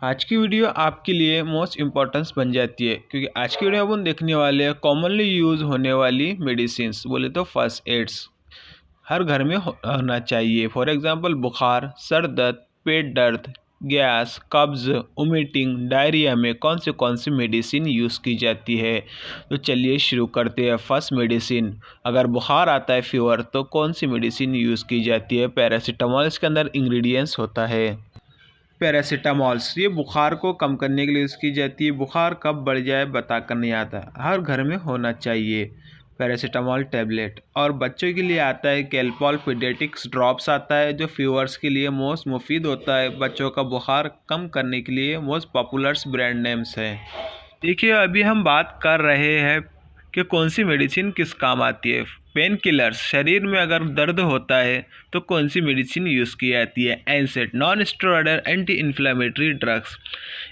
आज की वीडियो आपके लिए मोस्ट इम्पोर्टेंस बन जाती है क्योंकि आज की वीडियो अपन देखने वाले हैं कॉमनली यूज़ होने वाली मेडिसिन्स बोले तो फर्स्ट एड्स हर घर में होना चाहिए। फॉर एग्जांपल बुखार, सर दर्द, पेट दर्द, गैस, कब्ज, वोमिटिंग, डायरिया में कौन सी मेडिसिन यूज़ की जाती है। तो चलिए शुरू करते हैं। फर्स्ट मेडिसिन, अगर बुखार आता है फीवर तो कौन सी मेडिसिन यूज़ की जाती है। पैरासीटामोल इसके अंदर इंग्रेडिएंट्स होता है। पैरासीटामॉल्स ये बुखार को कम करने के लिए यूज़ की जाती है। बुखार कब बढ़ जाए बताकर नहीं आता, हर घर में होना चाहिए पैरासीटामॉल टैबलेट। और बच्चों के लिए आता है कैलपॉल पीडियाट्रिक्स ड्रॉप्स आता है जो फीवर्स के लिए मोस्ट मुफीद होता है। बच्चों का बुखार कम करने के लिए मोस्ट पॉपुलर्स ब्रांड नेम्स हैं। देखिए अभी हम बात कर रहे हैं कि कौन सी मेडिसिन किस काम आती है। पेन किलर्स, शरीर में अगर दर्द होता है तो कौन सी मेडिसिन यूज़ की जाती है। एनसेड, non steroidal anti inflammatory drugs.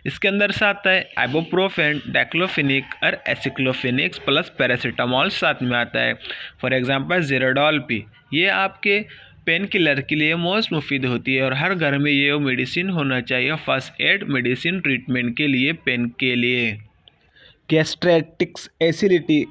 इसके अंदर से आता है आइबुप्रोफेन, डाइक्लोफेनिक और एसिक्लोफेनिक्स प्लस पैरासीटामॉल साथ में आता है। फॉर एग्जांपल जेरोडोल पी, ये आपके पेन किलर के लिए मोस्ट मुफीद होती है और हर घर में ये मेडिसिन होना चाहिए फर्स्ट एड मेडिसिन ट्रीटमेंट के लिए, पेन के लिए। गैस्ट्रेटिक्स, एसिडिटी,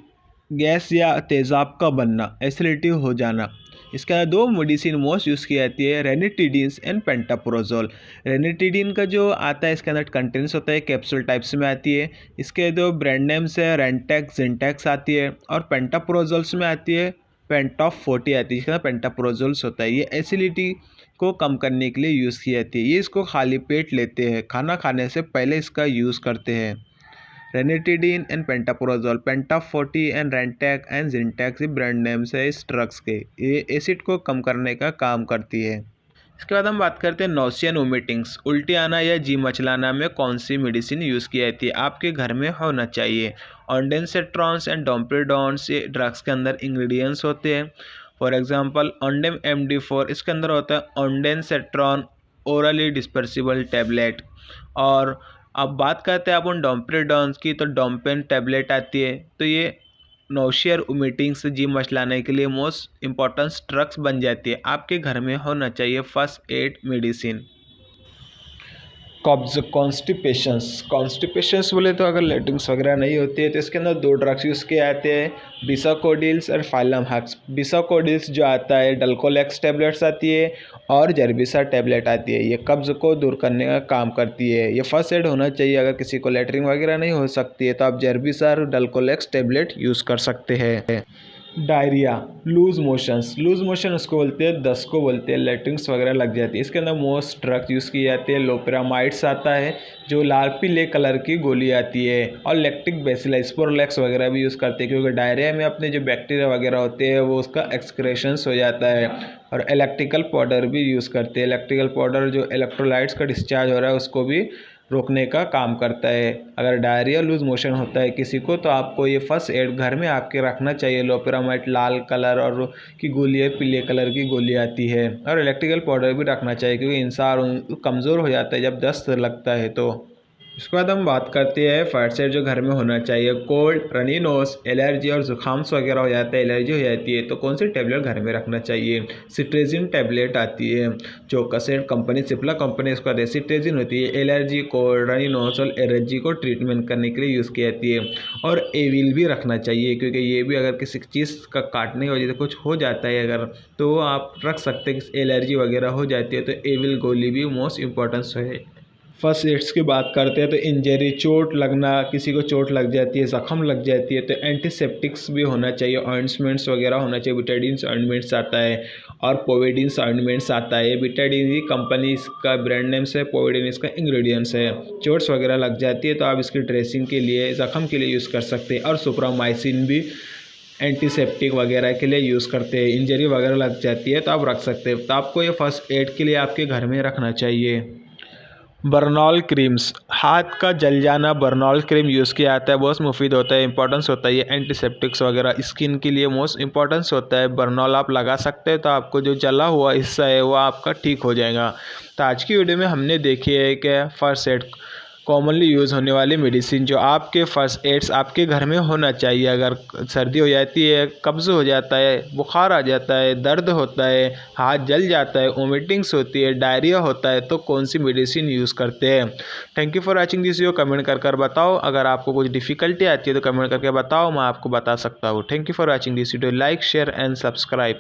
गैस या तेज़ाब का बनना, एसिडिटी हो जाना। इसके अंदर दो मेडिसिन मोस्ट यूज़ की जाती है, रेनिटिडीन्स एंड पेंटाप्रोजोल। रेनिटिडीन का जो आता है इसके अंदर कंटेंट्स होता है, कैप्सूल टाइप्स में आती है। इसके दो ब्रांड नेम्स है, रेंटेक्स, जिंटेक्स आती है। और पेंटाप्रोजोल्स में आती है पेंटॉफ 40 आती है, इसके अंदर पेंटाप्रोजोल्स होता है। ये एसिडिटी को कम करने के लिए यूज़ की जाती है। ये इसको खाली पेट लेते हैं, खाना खाने से पहले इसका यूज़ करते हैं। Ranitidine and pantoprazole, Pantop 40 and Rantac and Zinetac ये ब्रांड नेम्स है इस ड्रग्स के। ये एसिड को कम करने का काम करती है। इसके बाद हम बात करते हैं नोसिया एंड वोमिटिंग्स, उल्टी आना या जी मचलाना में कौन सी मेडिसिन यूज़ की जाती है, आपके घर में होना चाहिए। ऑन्डेंसेट्रॉन्स एंड डोम्पेडोन्स ये ड्रग्स के अंदर इंग्रेडिएंट्स होते हैं। फॉर एग्जांपल ऑन्डेम MD4, इसके अंदर होता है ऑन्डेंसेट्रॉन ओरली डिस्पर्सिबल टैबलेट। और अब बात करते हैं अपन डोम्पेडोन्स की, तो डोम्पेन टैबलेट आती है। तो ये नौशियर वोमिटिंग से जी मचलाने के लिए मोस्ट इम्पॉर्टेंट ड्रग्स बन जाती है, आपके घर में होना चाहिए फर्स्ट एड मेडिसिन। कब्ज, कॉन्स्टिपेशंस बोले तो अगर लेटिंग्स वगैरह नहीं होती है तो इसके अंदर दो ड्रग्स यूज़ किए जाते हैं, बिसाकोडिल्स और फाइलमहक्स। बिसाकोडिल्स जो आता है डल्कोलेक्स टैबलेट्स आती है और जर्बिसा टैबलेट आती है। ये कब्ज़ को दूर करने का काम करती है। ये फर्स्ट एड होना चाहिए। अगर किसी को लेटरिन वगैरह नहीं हो सकती है तो आप जर्बिसा और डल्कोलेक्स टैबलेट यूज़ कर सकते हैं। डायरिया, लूज मोशन उसको बोलते हैं, दस्त को बोलते हैं, लेटरिन्स वगैरह लग जाती है। इसके अंदर मोस्ट ड्रग्स यूज़ की जाती है। लोपेरामाइड्स आता है जो लाल पीले कलर की गोली आती है। और लैक्टिक बेसिलस, स्पोरोलेक्स वगैरह भी यूज़ करते हैं क्योंकि डायरिया में अपने जो बैक्टीरिया वगैरह होते हैं वो उसका एक्सक्रेशंस हो जाता है। और इलेक्ट्रिकल पाउडर भी यूज़ करते हैं। इलेक्ट्रिकल पाउडर जो इलेक्ट्रोलाइट्स का डिस्चार्ज हो रहा है उसको भी रोकने का काम करता है। अगर डायरिया लूज मोशन होता है किसी को तो आपको ये फर्स्ट एड घर में आपके रखना चाहिए। लोपेरामाइड लाल कलर और की गोली है, पीले कलर की गोली आती है। और इलेक्ट्रिकल पाउडर भी रखना चाहिए क्योंकि इंसान कमज़ोर हो जाता है जब दस्त लगता है तो। इसके बाद हम बात करते हैं फर्स्ट एड जो घर में होना चाहिए। कोल्ड, रनी नोज, एलर्जी और जुकाम्स वगैरह हो जाता है, एलर्जी हो जाती है तो कौन सी टैबलेट घर में रखना चाहिए। सिट्रेजिन टैबलेट आती है जो कसेट कंपनी, सिप्ला कंपनी इसका आती है। सिट्रेजिन होती है एलर्जी, कोल्ड, रनी नोज और एलर्जी को ट्रीटमेंट करने के लिए यूज़ की जाती है। और एविल भी रखना चाहिए क्योंकि ये भी अगर किसी चीज़ का काटने की वजह से कुछ हो जाता है अगर तो आप रख सकते हैं। एलर्जी वगैरह हो जाती है तो एविल गोली भी मोस्ट इम्पोर्टेंस है। फर्स्ट एड्स की बात करते हैं तो इंजरी, चोट लगना, किसी को चोट लग जाती है, ज़ख़म लग जाती है तो एंटीसेप्टिक्स भी होना चाहिए। ऑइंटमेंट्स वगैरह होना चाहिए। बिटाडीन्स ऑइंटमेंट्स आता है और पोविडीन्स ऑइंटमेंट्स आता है। बिटाडीन ही कंपनी इसका ब्रांड नेम्स है, पोविडीन इसका इंग्रेडिएंट्स है। चोट्स वगैरह लग जाती है तो आप इसकी ड्रेसिंग के लिए, ज़ख़म के लिए यूज़ कर सकते हैं। और सुप्रामाइसिन भी एंटीसेप्टिक वगैरह के लिए यूज़ करते हैं। इंजरी वगैरह लग जाती है तो आप रख सकते हैं। तो आपको ये फर्स्ट एड के लिए आपके घर में रखना चाहिए। बर्नॉल क्रीम्स, हाथ का जल जाना, बर्नॉल क्रीम यूज़ किया जाता है, बहुत मुफीद होता है, इंपॉर्टेंस होता है। ये एंटीसेप्टिक्स वगैरह स्किन के लिए मोस्ट इंपॉर्टेंस होता है। बर्नॉल आप लगा सकते हैं तो आपको जो जला हुआ हिस्सा है वो आपका ठीक हो जाएगा। तो आज की वीडियो में हमने देखी है कि फर्स्ट एड कॉमनली यूज़ होने वाली मेडिसिन जो आपके फर्स्ट एड्स आपके घर में होना चाहिए। अगर सर्दी हो जाती है, कब्ज़ हो जाता है, बुखार आ जाता है, दर्द होता है, हाथ जल जाता है, वोमिटिंग्स होती है, डायरिया होता है, तो कौन सी मेडिसिन यूज़ करते हैं। Thank you for watching this video. Comment कर बताओ। अगर आपको कुछ डिफ़िकल्टी आती है तो कमेंट करके बताओ, मैं आपको बता सकता हूँ। Thank you for watching this video. Like, share and subscribe.